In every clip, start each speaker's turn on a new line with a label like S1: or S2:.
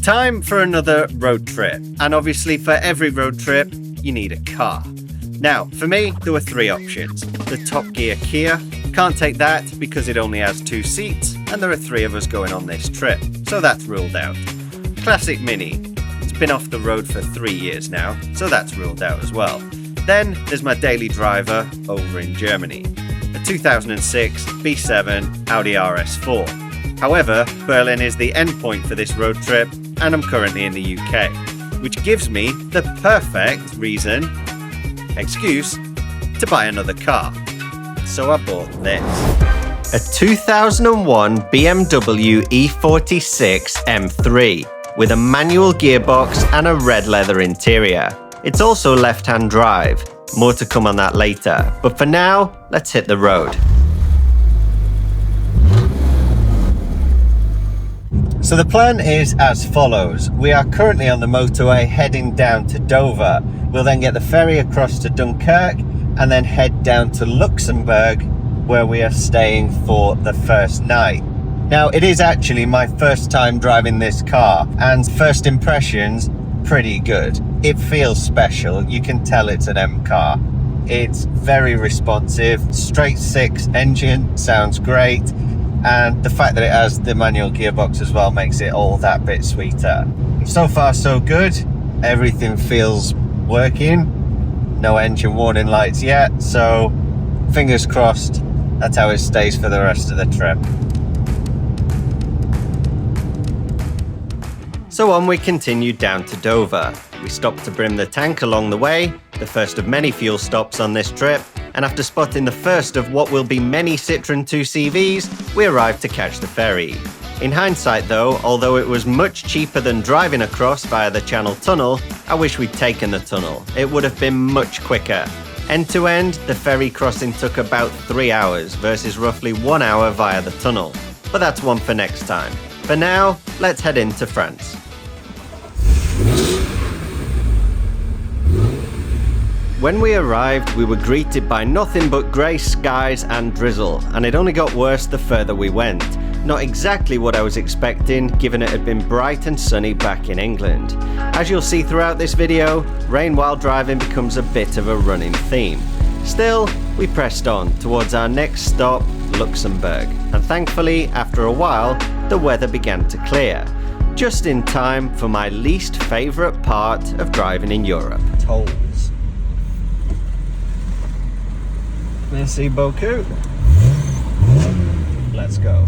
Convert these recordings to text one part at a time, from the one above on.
S1: Time for another road trip. And obviously for every road trip, you need a car. Now, for me, there were three options. The Top Gear Kia, can't take that because it only has 2 seats and there are 3 of us going on this trip, so that's ruled out. Classic Mini, it's been off the road for 3 years now, so that's ruled out as well. Then there's my daily driver over in Germany, a 2006 B7 Audi RS4. However, Berlin is the endpoint for this road trip and I'm currently in the UK, which gives me the perfect excuse to buy another car. So I bought this. A 2001 BMW E46 M3 with a manual gearbox and a red leather interior. It's also left-hand drive. More to come on that later, but for now, let's hit the road. So the plan is as follows. We are currently on the motorway heading down to Dover. We'll then get the ferry across to Dunkirk and then head down to Luxembourg, where we are staying for the first night. Now, it is actually my first time driving this car, and first impressions, pretty good. It feels special. You can tell it's an M car. It's very responsive, straight 6 engine, sounds great, and the fact that it has the manual gearbox as well makes it all that bit sweeter. So far so good. Everything feels working. No engine warning lights yet, so fingers crossed that's how it stays for the rest of the trip. So on we continued down to Dover. We stopped to brim the tank along the way, the first of many fuel stops on this trip, and after spotting the first of what will be many Citroen 2CVs, we arrived to catch the ferry. In hindsight though, although it was much cheaper than driving across via the Channel Tunnel, I wish we'd taken the tunnel. It would have been much quicker. End to end, the ferry crossing took about 3 hours versus roughly 1 hour via the tunnel. But that's one for next time. For now, let's head into France. When we arrived, we were greeted by nothing but grey skies and drizzle, and it only got worse the further we went. Not exactly what I was expecting, given it had been bright and sunny back in England. As you'll see throughout this video, rain while driving becomes a bit of a running theme. Still, we pressed on towards our next stop, Luxembourg, and thankfully, after a while, the weather began to clear. Just in time for my least favourite part of driving in Europe. Tolls. Merci beaucoup. Let's go.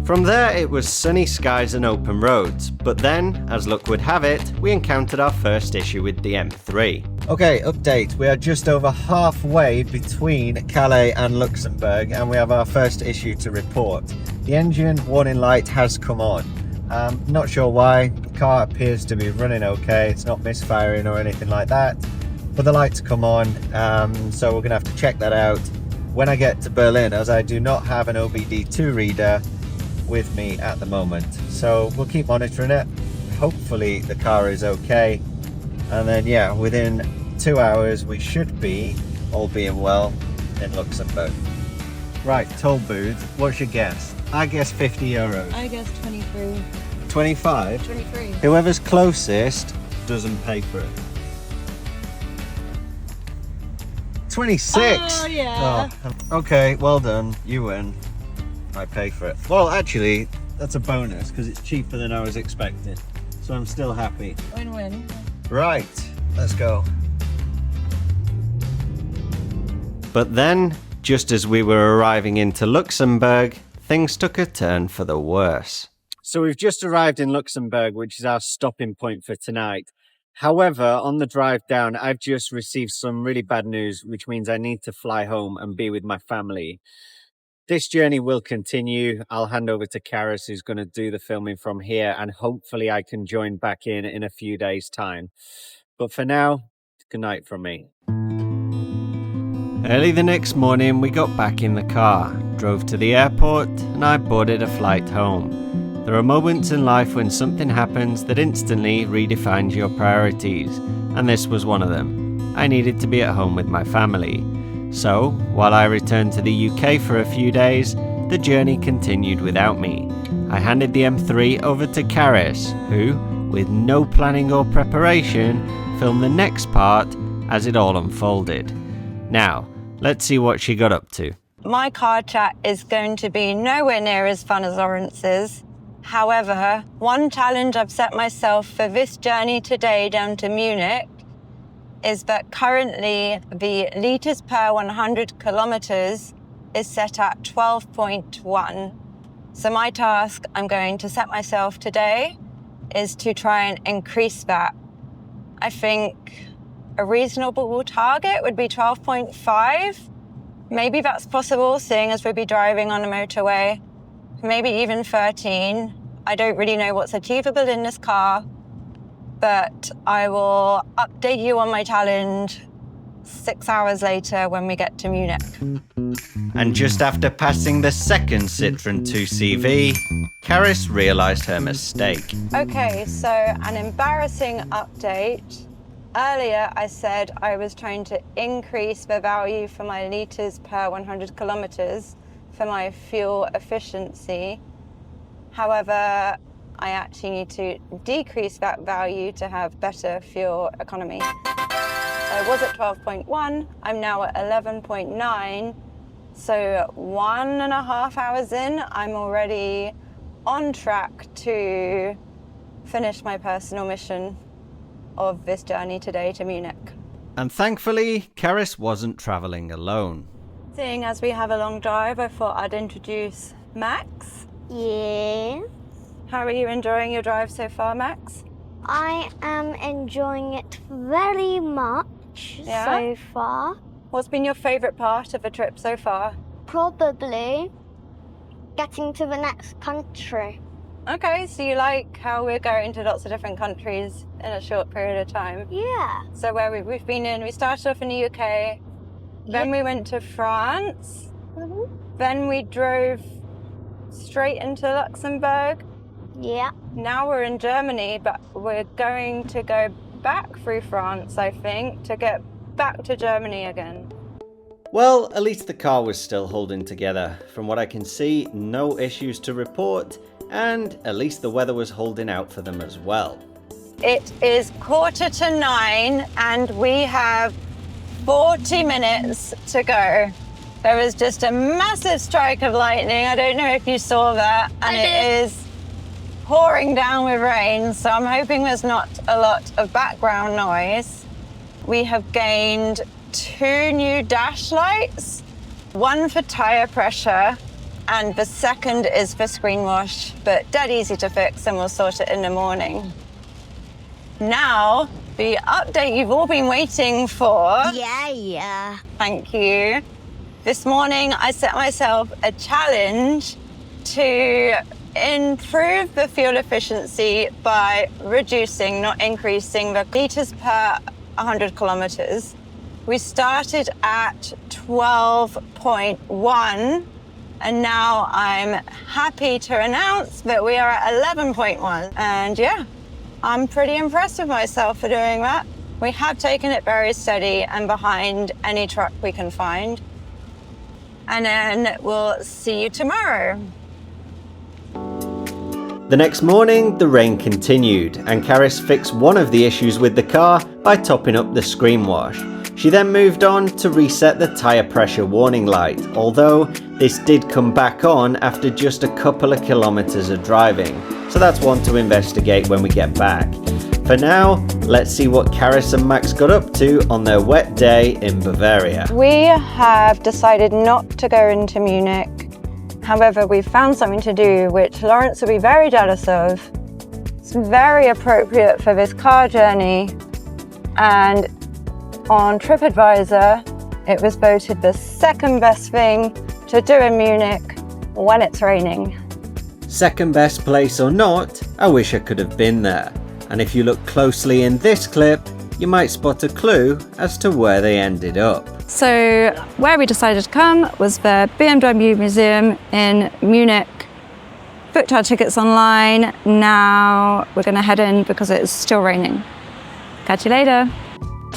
S1: From there, it was sunny skies and open roads, but then, as luck would have it, we encountered our first issue with the M3. Okay, update. We are just over halfway between Calais and Luxembourg, and we have our first issue to report. The engine warning light has come on. Not sure why. The car appears to be running okay. It's not misfiring or anything like that, but the lights come on, so we're going to have to check that out when I get to Berlin, as I do not have an OBD2 reader with me at the moment. So we'll keep monitoring it. Hopefully the car is okay, and then yeah, within 2 hours we should be, all being well, in Luxembourg. Right, toll booth, what's your guess? I guess 50 euros.
S2: I guess 23.
S1: 25?
S2: 23.
S1: Whoever's closest doesn't pay for it. 26!
S2: Oh yeah.
S1: Oh, okay, well done, you win. I pay for it. Well, actually, that's a bonus because it's cheaper than I was expecting. So I'm still happy.
S2: Win-win.
S1: Right, let's go. But then, just as we were arriving into Luxembourg, things took a turn for the worse. So we've just arrived in Luxembourg, which is our stopping point for tonight. However, on the drive down, I've just received some really bad news, which means I need to fly home and be with my family. This journey will continue. I'll hand over to Karis, who's going to do the filming from here, and hopefully I can join back in a few days' time. But for now, good night from me. Early the next morning, we got back in the car, drove to the airport, and I boarded a flight home. There are moments in life when something happens that instantly redefines your priorities, and this was one of them. I needed to be at home with my family. So, while I returned to the UK for a few days, the journey continued without me. I handed the M3 over to Karis, who, with no planning or preparation, filmed the next part as it all unfolded. Now, let's see what she got up to.
S2: My car chat is going to be nowhere near as fun as Lawrence's. However, one challenge I've set myself for this journey today down to Munich is that currently the litres per 100 kilometres is set at 12.1. So my task I'm going to set myself today is to try and increase that. I think a reasonable target would be 12.5. Maybe that's possible, seeing as we'll be driving on a motorway. Maybe even 13. I don't really know what's achievable in this car, but I will update you on my challenge 6 hours later when we get to Munich.
S1: And just after passing the second Citroen 2CV, Karis realised her mistake.
S2: Okay, so an embarrassing update. Earlier I said I was trying to increase the value for my litres per 100 kilometres for my fuel efficiency. However, I actually need to decrease that value to have better fuel economy. I was at 12.1, I'm now at 11.9. So 1.5 hours in, I'm already on track to finish my personal mission of this journey today to Munich.
S1: And thankfully, Karis wasn't travelling alone.
S2: Seeing as we have a long drive, I thought I'd introduce Max.
S3: Yeah.
S2: How are you enjoying your drive so far, Max?
S3: I am enjoying it very much so far.
S2: What's been your favourite part of the trip so far?
S3: Probably getting to the next country.
S2: Okay, so you like how we're going to lots of different countries in a short period of time?
S3: Yeah.
S2: So where we've been in, we started off in the UK, then we went to France, then we drove straight into Luxembourg.
S3: Yeah.
S2: Now we're in Germany, but we're going to go back through France, I think, to get back to Germany again.
S1: Well, at least the car was still holding together. From what I can see, no issues to report, and at least the weather was holding out for them as well.
S2: It is 9:15 and we have 40 minutes to go. There was just a massive strike of lightning. I don't know if you saw that, and it is pouring down with rain, so I'm hoping there's not a lot of background noise. We have gained 2 new dash lights, one for tyre pressure, and the second is for screen wash, but dead easy to fix, and we'll sort it in the morning. Now, the update you've all been waiting for.
S3: Yeah.
S2: Thank you. This morning, I set myself a challenge to improve the fuel efficiency by reducing, not increasing, the litres per 100 kilometres. We started at 12.1, and now I'm happy to announce that we are at 11.1. And yeah, I'm pretty impressed with myself for doing that. We have taken it very steady and behind any truck we can find. And then we'll see you tomorrow.
S1: The next morning, the rain continued, and Karis fixed one of the issues with the car by topping up the screen wash. She then moved on to reset the tyre pressure warning light, although this did come back on after just a couple of kilometres of driving, so that's one to investigate when we get back. For now, let's see what Karis and Max got up to on their wet day in Bavaria.
S2: We have decided not to go into Munich. However, we've found something to do which Lawrence will be very jealous of. It's very appropriate for this car journey, and on TripAdvisor it was voted the second best thing to do in Munich when it's raining.
S1: Second best place or not, I wish I could have been there. And if you look closely in this clip, you might spot a clue as to where they ended up.
S2: So where we decided to come was the BMW Museum in Munich. Booked our tickets online. Now we're going to head in because it's still raining. Catch you later.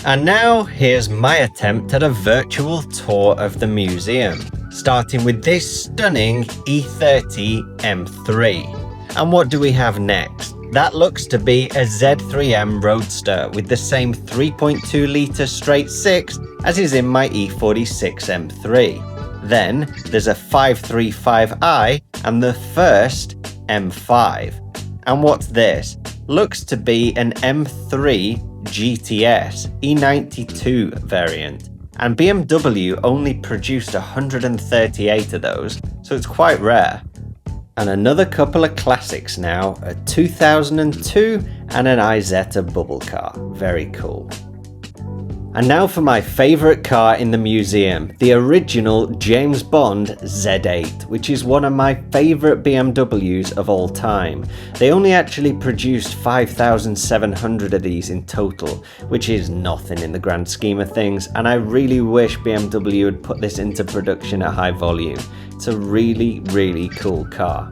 S1: And now here's my attempt at a virtual tour of the museum, starting with this stunning E30 M3. And what do we have next? That looks to be a Z3M Roadster with the same 3.2 litre straight six as is in my E46 M3. Then there's a 535i and the first M5. And what's this? Looks to be an M3 GTS E92 variant. And BMW only produced 138 of those, so it's quite rare. And another couple of classics now, a 2002 and an Isetta bubble car. Very cool. And now for my favourite car in the museum, the original James Bond Z8, which is one of my favourite BMWs of all time. They only actually produced 5,700 of these in total, which is nothing in the grand scheme of things, and I really wish BMW would put this into production at high volume. It's a really, really cool car.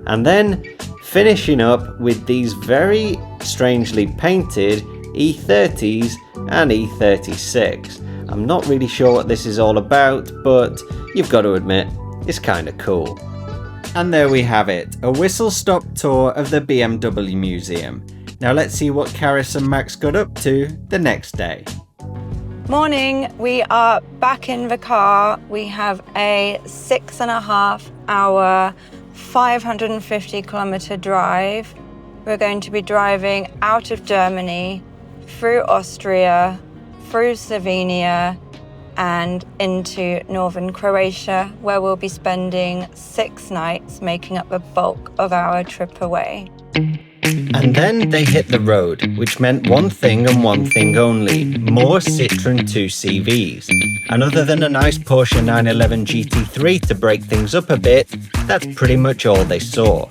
S1: And then finishing up with these very strangely painted E30s and E36. I'm not really sure what this is all about, but you've got to admit, it's kind of cool. And there we have it, a whistle-stop tour of the BMW Museum. Now let's see what Karis and Max got up to the next day.
S2: Morning, we are back in the car. We have a 6.5 hour, 550 kilometer drive. We're going to be driving out of Germany, through Austria, through Slovenia, and into northern Croatia, where we'll be spending 6 nights, making up the bulk of our trip away.
S1: And then they hit the road, which meant one thing and one thing only, more Citroen 2CVs. And other than a nice Porsche 911 GT3 to break things up a bit, that's pretty much all they saw.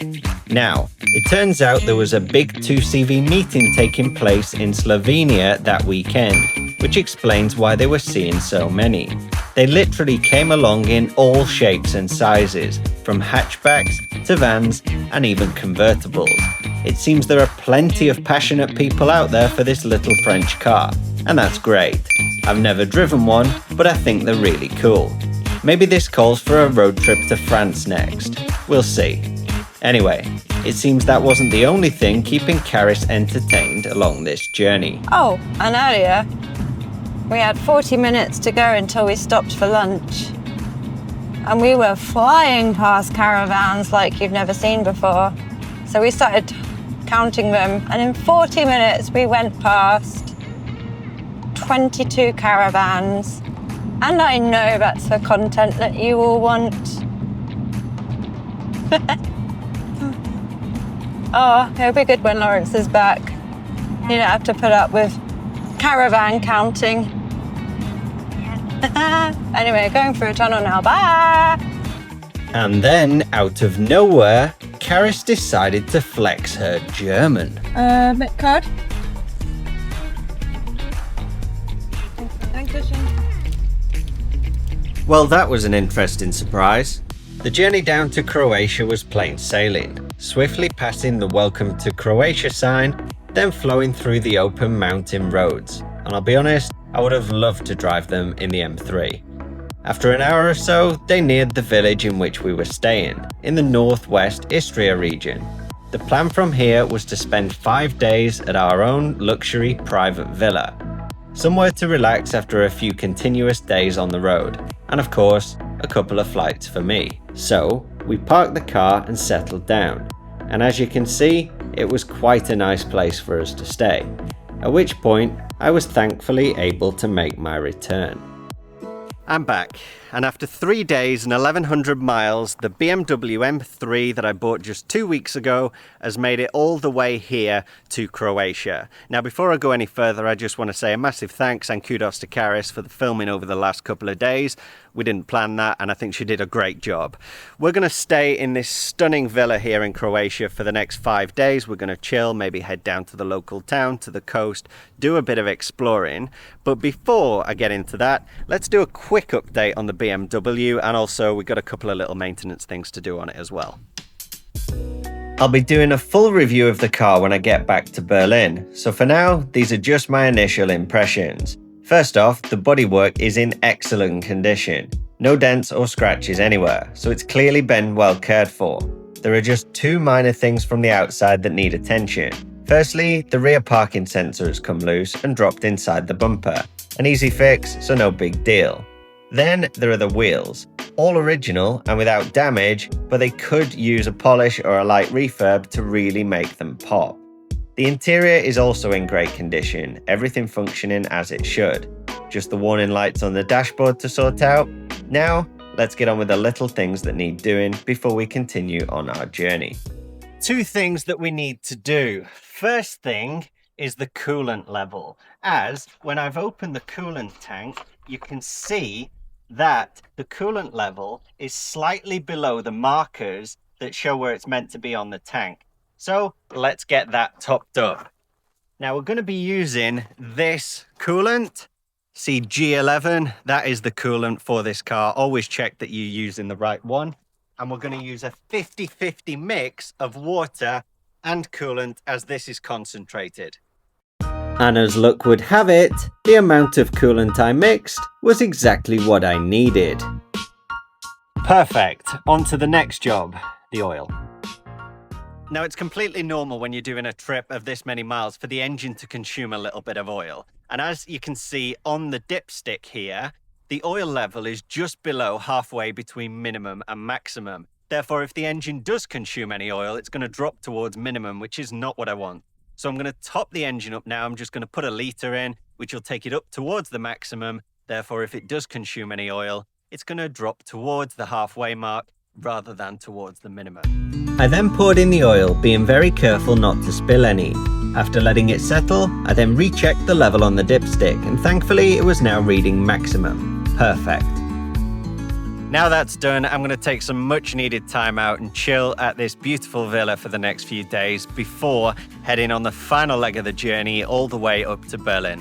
S1: Now, it turns out there was a big 2CV meeting taking place in Slovenia that weekend, which explains why they were seeing so many. They literally came along in all shapes and sizes, from hatchbacks to vans and even convertibles. It seems there are plenty of passionate people out there for this little French car, and that's great. I've never driven one, but I think they're really cool. Maybe this calls for a road trip to France next. We'll see. Anyway, it seems that wasn't the only thing keeping Karis entertained along this journey.
S2: Oh, and earlier, we had 40 minutes to go until we stopped for lunch. And we were flying past caravans like you've never seen before. So we started counting them, and in 40 minutes we went past 22 caravans. And I know that's the content that you all want. Oh, it'll be good when Lawrence is back. You don't have to put up with caravan counting. Anyway, going through a tunnel now. Bye!
S1: And then, out of nowhere, Karis decided to flex her German.
S2: Mit card?
S1: Well, that was an interesting surprise. The journey down to Croatia was plain sailing, swiftly passing the Welcome to Croatia sign, then flowing through the open mountain roads. And I'll be honest, I would have loved to drive them in the M3. After an hour or so, they neared the village in which we were staying, in the northwest Istria region. The plan from here was to spend 5 days at our own luxury private villa, somewhere to relax after a few continuous days on the road, and of course, a couple of flights for me. So, we parked the car and settled down, and as you can see, it was quite a nice place for us to stay, at which point I was thankfully able to make my return. I'm back, and after 3 days and 1,100 miles, the BMW M3 that I bought just 2 weeks ago has made it all the way here to Croatia. Now, before I go any further, I just want to say a massive thanks and kudos to Karis for the filming over the last couple of days. We didn't plan that, and I think she did a great job. We're going to stay in this stunning villa here in Croatia for the next 5 days. We're going to chill, maybe head down to the local town, to the coast, do a bit of exploring. But before I get into that, let's do a quick update on the BMW, and also we've got a couple of little maintenance things to do on it as well. I'll be doing a full review of the car when I get back to Berlin, so for now, these are just my initial impressions. First off, the bodywork is in excellent condition. No dents or scratches anywhere, so it's clearly been well cared for. There are just two minor things from the outside that need attention. Firstly, the rear parking sensor has come loose and dropped inside the bumper. An easy fix, so no big deal. Then there are the wheels. All original and without damage, but they could use a polish or a light refurb to really make them pop. The interior is also in great condition, everything functioning as it should. Just the warning lights on the dashboard to sort out. Now, let's get on with the little things that need doing before we continue on our journey. Two things that we need to do. First thing is the coolant level, as when I've opened the coolant tank, you can see that the coolant level is slightly below the markers that show where it's meant to be on the tank. So let's get that topped up. Now we're going to be using this coolant, G11. That is the coolant for this car. Always check that you're using the right one. And we're going to use a 50-50 mix of water and coolant, as this is concentrated. And as luck would have it, the amount of coolant I mixed was exactly what I needed. Perfect. On to the next job, the oil. Now, it's completely normal when you're doing a trip of this many miles for the engine to consume a little bit of oil. And as you can see on the dipstick here, the oil level is just below halfway between minimum and maximum. Therefore, if the engine does consume any oil, it's going to drop towards minimum, which is not what I want. So I'm going to top the engine up now. I'm just going to put a litre in, which will take it up towards the maximum. Therefore, if it does consume any oil, it's going to drop towards the halfway mark rather than towards the minimum. I then poured in the oil, being very careful not to spill any. After letting it settle, I then rechecked the level on the dipstick, and thankfully it was now reading maximum. Perfect. Now that's done, I'm going to take some much needed time out and chill at this beautiful villa for the next few days before heading on the final leg of the journey all the way up to Berlin.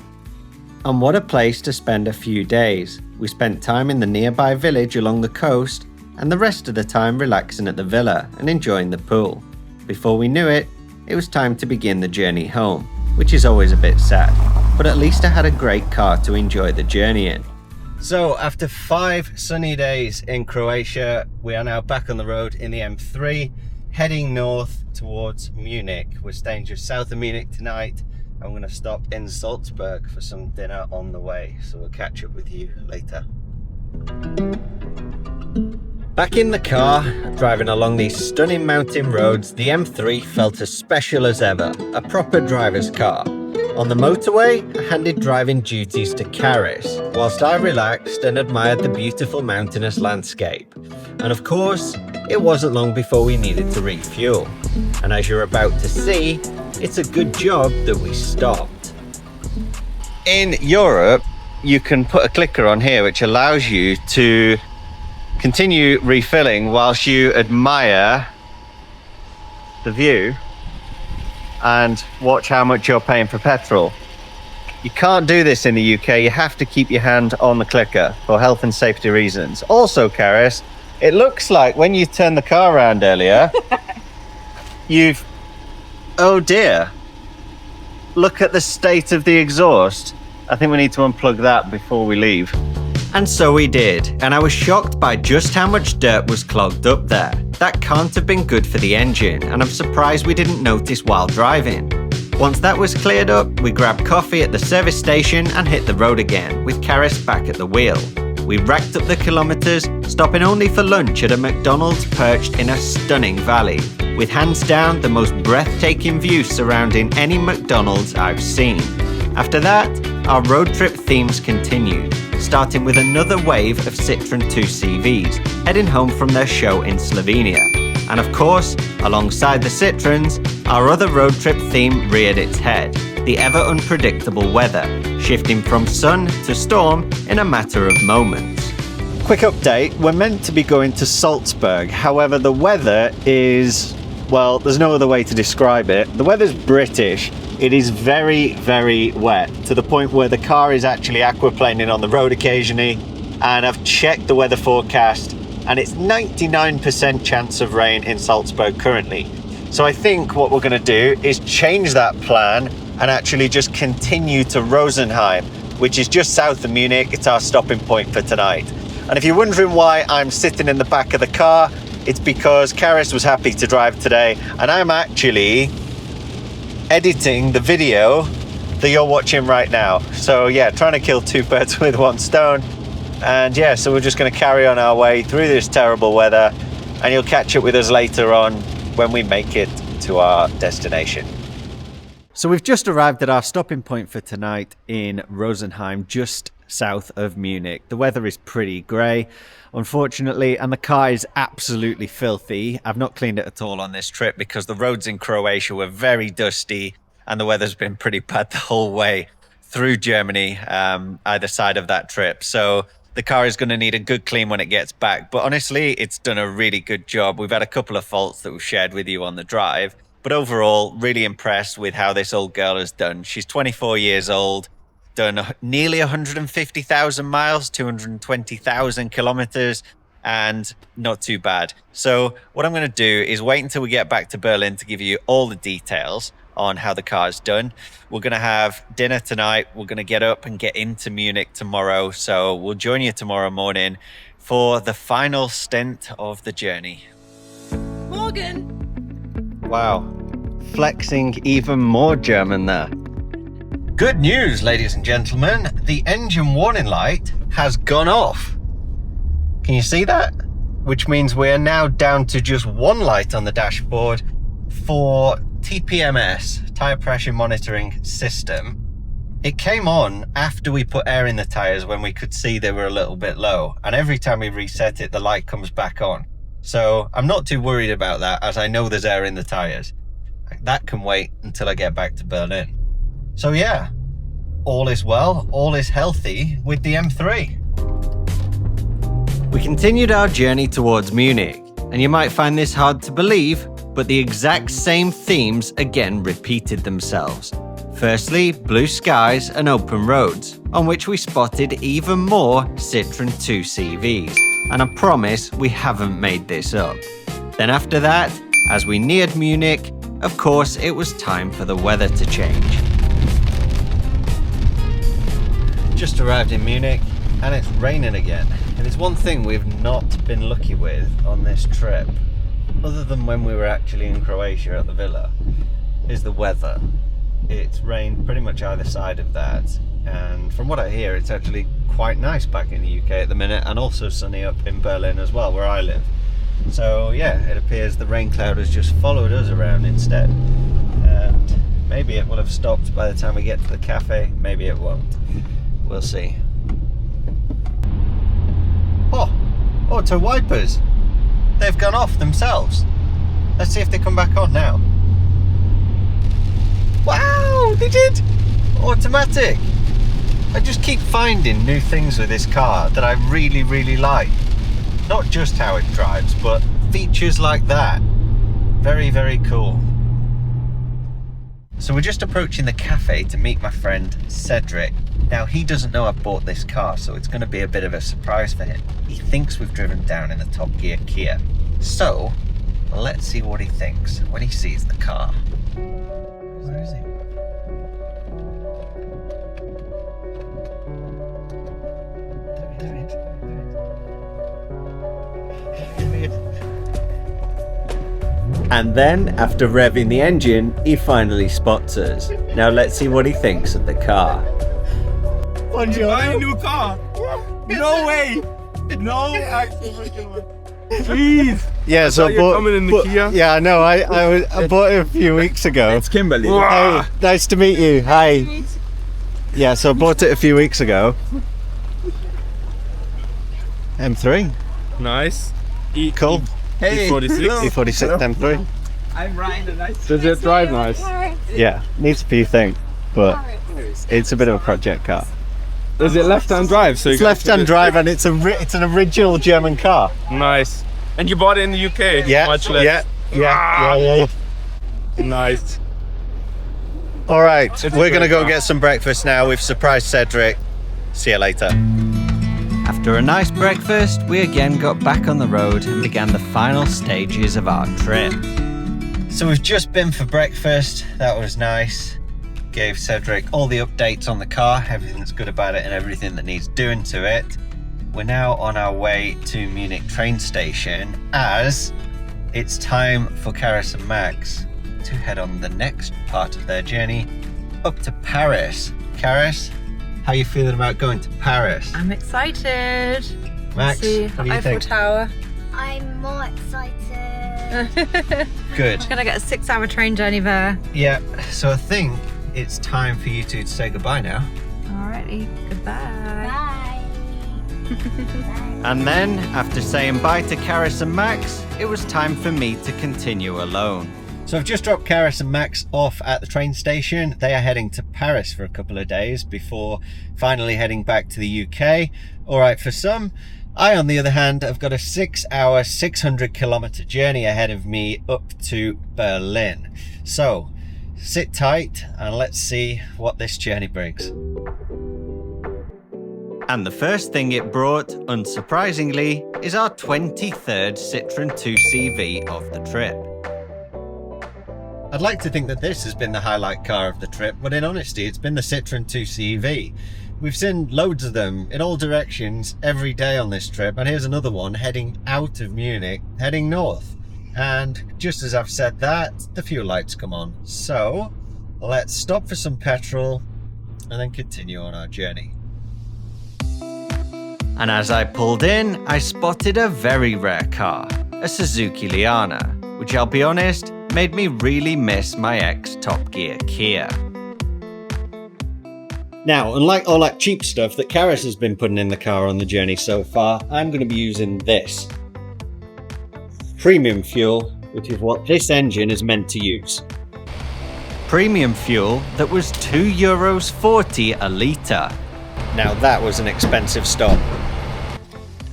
S1: And what a place to spend a few days. We spent time in the nearby village along the coast, and the rest of the time relaxing at the villa and enjoying the pool. Before we knew it, it was time to begin the journey home, which is always a bit sad, but at least I had a great car to enjoy the journey in. So after 5 sunny days in Croatia, we are now back on the road in the M3, heading north towards Munich. We're staying just south of Munich tonight. I'm going to stop in Salzburg for some dinner on the way, so we'll catch up with you later. Back in the car, driving along these stunning mountain roads, the M3 felt as special as ever, a proper driver's car. On the motorway, I handed driving duties to Karis, whilst I relaxed and admired the beautiful mountainous landscape. And of course, it wasn't long before we needed to refuel. And as you're about to see, it's a good job that we stopped. In Europe, you can put a clicker on here which allows you to continue refilling whilst you admire the view and watch how much you're paying for petrol. You can't do this in the UK. You have to keep your hand on the clicker for health and safety reasons. Also, Karis, it looks like when you turned the car around earlier, oh dear. Look at the state of the exhaust. I think we need to unplug that before we leave. And so we did, and I was shocked by just how much dirt was clogged up there. That can't have been good for the engine, and I'm surprised we didn't notice while driving. Once that was cleared up, we grabbed coffee at the service station and hit the road again, with Karis back at the wheel. We racked up the kilometers, stopping only for lunch at a McDonald's perched in a stunning valley, with hands down the most breathtaking view surrounding any McDonald's I've seen. After that, our road trip themes continued, starting with another wave of Citroen 2CVs, heading home from their show in Slovenia. And of course, alongside the Citroens, our other road trip theme reared its head, the ever unpredictable weather, shifting from sun to storm in a matter of moments. Quick update, we're meant to be going to Salzburg, however the weather is, well, there's no other way to describe it. The weather's British. It is very, very wet, to the point where the car is actually aquaplaning on the road occasionally, and I've checked the weather forecast, and it's 99% chance of rain in Salzburg currently. So I think what we're going to do is change that plan and actually just continue to Rosenheim, which is just south of Munich. It's our stopping point for tonight. And if you're wondering why I'm sitting in the back of the car, it's because Karis was happy to drive today, and I'm actually editing the video that you're watching right now. So yeah, trying to kill two birds with one stone. And yeah, so we're just going to carry on our way through this terrible weather, and you'll catch up with us later on when we make it to our destination. So we've just arrived at our stopping point for tonight in Rosenheim, just south of Munich. The weather is pretty grey, unfortunately, and the car is absolutely filthy. I've not cleaned it at all on this trip because the roads in Croatia were very dusty and the weather's been pretty bad the whole way through Germany, either side of that trip. So the car is going to need a good clean when it gets back. But honestly, it's done a really good job. We've had a couple of faults that we've shared with you on the drive. But overall, really impressed with how this old girl has done. She's 24 years old, done nearly 150,000 miles, 220,000 kilometers, and not too bad. So what I'm going to do is wait until we get back to Berlin to give you all the details on how the car's done. We're going to have dinner tonight. We're going to get up and get into Munich tomorrow. So we'll join you tomorrow morning for the final stint of the journey.
S2: Morgan!
S1: Wow, flexing even more German there. Good news, ladies and gentlemen. The engine warning light has gone off. Can you see that? Which means we are now down to just one light on the dashboard for TPMS, tyre pressure monitoring system. It came on after we put air in the tyres when we could see they were a little bit low. And every time we reset it, the light comes back on. So I'm not too worried about that, as I know there's air in the tyres. That can wait until I get back to Berlin. So yeah, all is well, all is healthy with the M3. We continued our journey towards Munich, and you might find this hard to believe, but the exact same themes again repeated themselves. Firstly, blue skies and open roads, on which we spotted even more Citroen 2 CVs. And I promise we haven't made this up. Then after that, as we neared Munich, of course it was time for the weather to change. Just arrived in Munich and it's raining again. And it's one thing we've not been lucky with on this trip, other than when we were actually in Croatia at the villa, is the weather. It's rained pretty much either side of that. And from what I hear, it's actually quite nice back in the UK at the minute, and also sunny up in Berlin as well, where I live. So yeah, it appears the rain cloud has just followed us around instead. And maybe it will have stopped by the time we get to the cafe, maybe it won't. We'll see. Oh, auto wipers. They've gone off themselves. Let's see if they come back on now. Wow, they did! Automatic. I just keep finding new things with this car that I really, really like. Not just how it drives, but features like that. Very, very cool. So we're just approaching the cafe to meet my friend Cedric. Now, he doesn't know I've bought this car, so it's going to be a bit of a surprise for him. He thinks we've driven down in a Top Gear Kia. So, let's see what he thinks when he sees the car. Where is he? And then, after revving the engine, he finally spots us. Now let's see what he thinks of the car.
S4: Buy a new car. No way. No. Please.
S1: Yeah, so I
S4: bought, coming in the Kia.
S1: Yeah, I know. I bought it a few weeks ago.
S4: It's Kimberly.
S1: Hey, nice to meet you. Hi. Yeah, so I bought it a few weeks ago. M3.
S4: Nice.
S1: Cool.
S4: Hey. E46.
S1: E46 M3.
S4: I'm Ryan. Nice. Does it drive nice?
S1: Yeah, needs a few things, but it's a bit of a project car.
S4: Is it left-hand drive? So
S1: it's left-hand drive, and it's an original German car.
S4: Nice. And you bought it in the UK?
S1: Yeah.
S4: Much less.
S1: Yeah.
S4: Nice.
S1: All right, we're gonna go get some breakfast now. We've surprised Cedric. See you later. After a nice breakfast, we again got back on the road and began the final stages of our trip. So we've just been for breakfast. That was nice. Gave Cedric all the updates on the car, everything that's good about it and everything that needs doing to it. We're now on our way to Munich train station as it's time for Karis and Max to head on the next part of their journey up to Paris. Karis, how are you feeling about going to Paris?
S2: I'm excited.
S1: Max,
S2: See
S1: what do you
S2: Eiffel
S1: think?
S2: Tower.
S3: I'm more excited.
S1: Good.
S2: I'm gonna get a 6-hour train journey there.
S1: Yeah, so I think it's time for you two to say goodbye now.
S2: Alrighty, goodbye.
S3: Bye.
S1: And then, after saying bye to Karis and Max, it was time for me to continue alone. So I've just dropped Karis and Max off at the train station. They are heading to Paris for a couple of days before finally heading back to the UK. All right, for some. I, on the other hand, have got a 6-hour, 600-kilometer journey ahead of me up to Berlin. So sit tight and let's see what this journey brings. And the first thing it brought, unsurprisingly, is our 23rd Citroen 2CV of the trip. I'd like to think that this has been the highlight car of the trip, but in honesty, it's been the Citroen 2CV. We've seen loads of them in all directions every day on this trip, and here's another one heading out of Munich, heading north. And just as I've said that, the fuel lights come on. So let's stop for some petrol and then continue on our journey. And as I pulled in, I spotted a very rare car, a Suzuki Liana, which I'll be honest, made me really miss my ex-Top Gear Kia. Now, unlike all that cheap stuff that Karis has been putting in the car on the journey so far, I'm going to be using this. Premium fuel, which is what this engine is meant to use. Premium fuel that was €2.40 a litre. Now that was an expensive stop.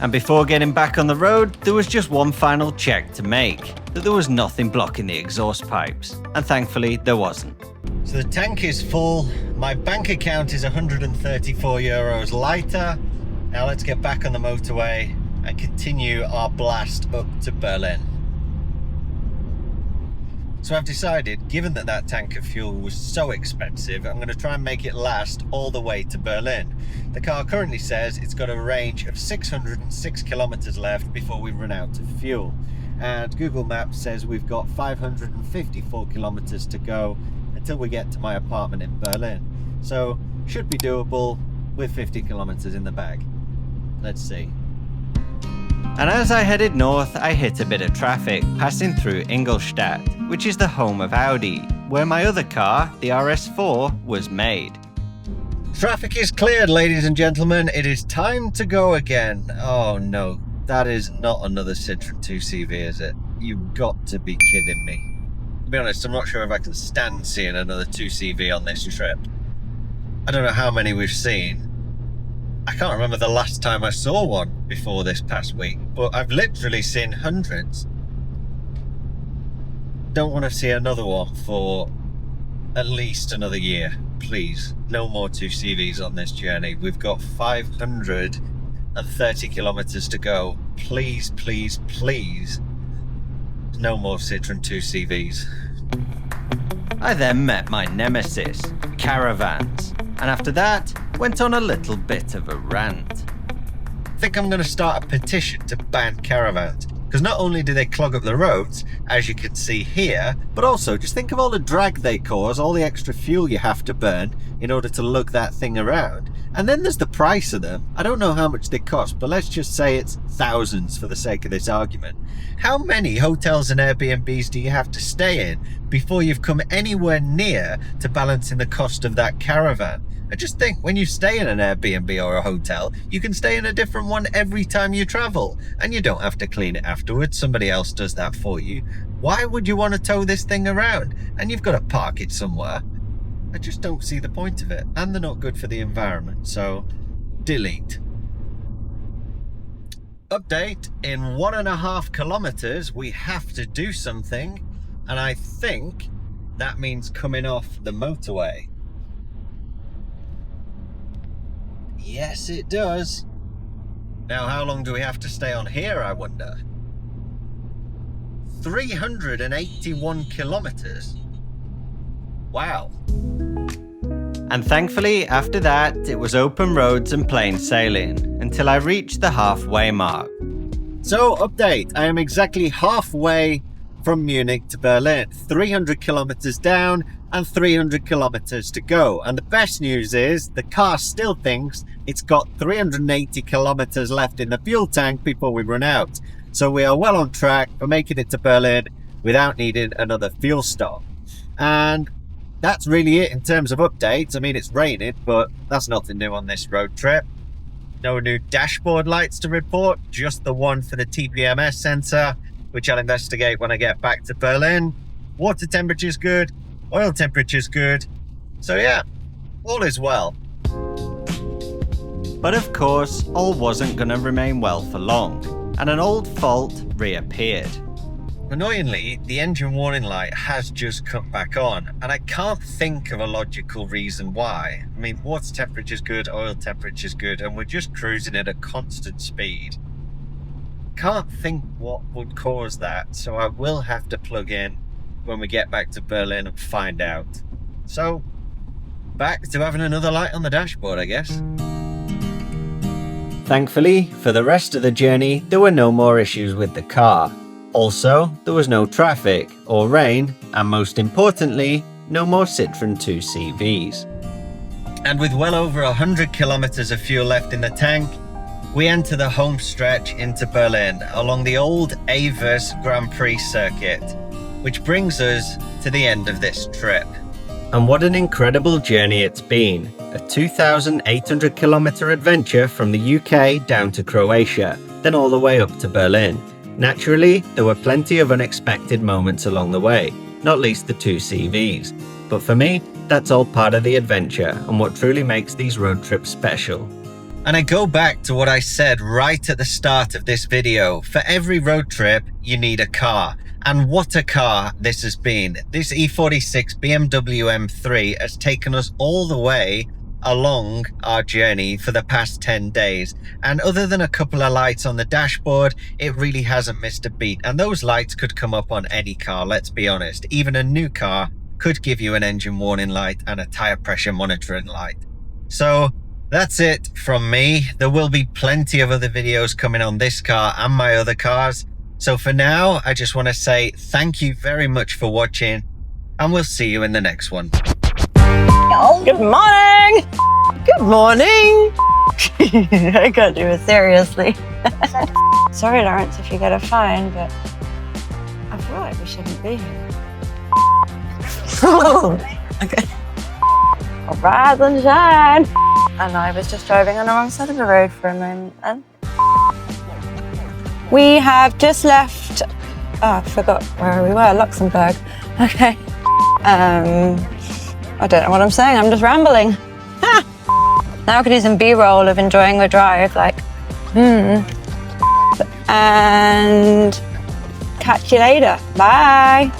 S1: And before getting back on the road, there was just one final check to make, that there was nothing blocking the exhaust pipes. And thankfully, there wasn't. So the tank is full, my bank account is €134 lighter. Now let's get back on the motorway and continue our blast up to Berlin. So I've decided, given that that tank of fuel was so expensive, I'm going to try and make it last all the way to Berlin. The car currently says it's got a range of 606 kilometers left before we run out of fuel. And Google Maps says we've got 554 kilometers to go until we get to my apartment in Berlin. So should be doable with 50 kilometers in the bag. Let's see. And as I headed north, I hit a bit of traffic passing through Ingolstadt, which is the home of Audi, where my other car, the RS4, was made. Traffic is cleared, ladies and gentlemen. It is time to go again. Oh no, that is not another Citroen 2CV, is it? You've got to be kidding me. To be honest, I'm not sure if I can stand seeing another 2CV on this trip. I don't know how many we've seen. I can't remember the last time I saw one before this past week, but I've literally seen hundreds. Don't want to see another one for at least another year, please. No more 2CVs on this journey. We've got 530 kilometers to go. Please, please, please. No more Citroen 2CVs. I then met my nemesis, caravans, and after that, went on a little bit of a rant. I think I'm going to start a petition to ban caravans, because not only do they clog up the roads, as you can see here, but also just think of all the drag they cause, all the extra fuel you have to burn in order to lug that thing around. And then there's the price of them. I don't know how much they cost, but let's just say it's thousands for the sake of this argument. How many hotels and Airbnbs do you have to stay in before you've come anywhere near to balancing the cost of that caravan? I just think when you stay in an Airbnb or a hotel, you can stay in a different one every time you travel, and you don't have to clean it afterwards. Somebody else does that for you. Why would you want to tow this thing around? And you've got to park it somewhere. I just don't see the point of it, and they're not good for the environment, so delete. Update, in 1.5 kilometers we have to do something, and I think that means coming off the motorway. Yes, it does. Now, how long do we have to stay on here, I wonder? 381 kilometers. Wow. And thankfully, after that, it was open roads and plain sailing until I reached the halfway mark. So, update, I am exactly halfway from Munich to Berlin, 300 kilometers down and 300 kilometers to go. And the best news is the car still thinks it's got 380 kilometers left in the fuel tank before we run out. So we are well on track for making it to Berlin without needing another fuel stop. And that's really it in terms of updates. I mean, it's raining, but that's nothing new on this road trip. No new dashboard lights to report, just the one for the TPMS sensor, which I'll investigate when I get back to Berlin. Water temperature's good, oil temperature's good. So yeah, all is well. But of course, all wasn't going to remain well for long, and an old fault reappeared. Annoyingly, the engine warning light has just come back on, and I can't think of a logical reason why. I mean, water temperature's good, oil temperature's good, and we're just cruising at a constant speed. Can't think what would cause that, so I will have to plug in when we get back to Berlin and find out. So, back to having another light on the dashboard, I guess. Thankfully, for the rest of the journey, there were no more issues with the car. Also, there was no traffic or rain, and most importantly, no more Citroen 2 CVs. And with well over 100 kilometers of fuel left in the tank, we enter the home stretch into Berlin along the old Avers Grand Prix circuit, which brings us to the end of this trip. And what an incredible journey it's been. A 2,800 kilometer adventure from the UK down to Croatia, then all the way up to Berlin. Naturally, there were plenty of unexpected moments along the way, not least the 2 CVs. But for me, that's all part of the adventure and what truly makes these road trips special. And I go back to what I said right at the start of this video. For every road trip, you need a car. And what a car this has been. This E46 BMW M3 has taken us all the way along our journey for the past 10 days, and other than a couple of lights on the dashboard, it really hasn't missed a beat. And those lights could come up on any car, let's be honest. Even a new car could give you an engine warning light and a tire pressure monitoring light. So that's it from me. There will be plenty of other videos coming on this car and my other cars. So for now, I just want to say thank you very much for watching, and we'll see you in the next one.
S2: Good morning! Good morning! I can't do it seriously. Sorry, Lawrence, if you get a fine, but I feel like we shouldn't be here. Okay. Rise and shine! And I was just driving on the wrong side of the road for a moment then. We have just left, I forgot where we were, Luxembourg. Okay. I don't know what I'm saying, I'm just rambling. Now I could do some B-roll of enjoying the drive, like, And catch you later, bye.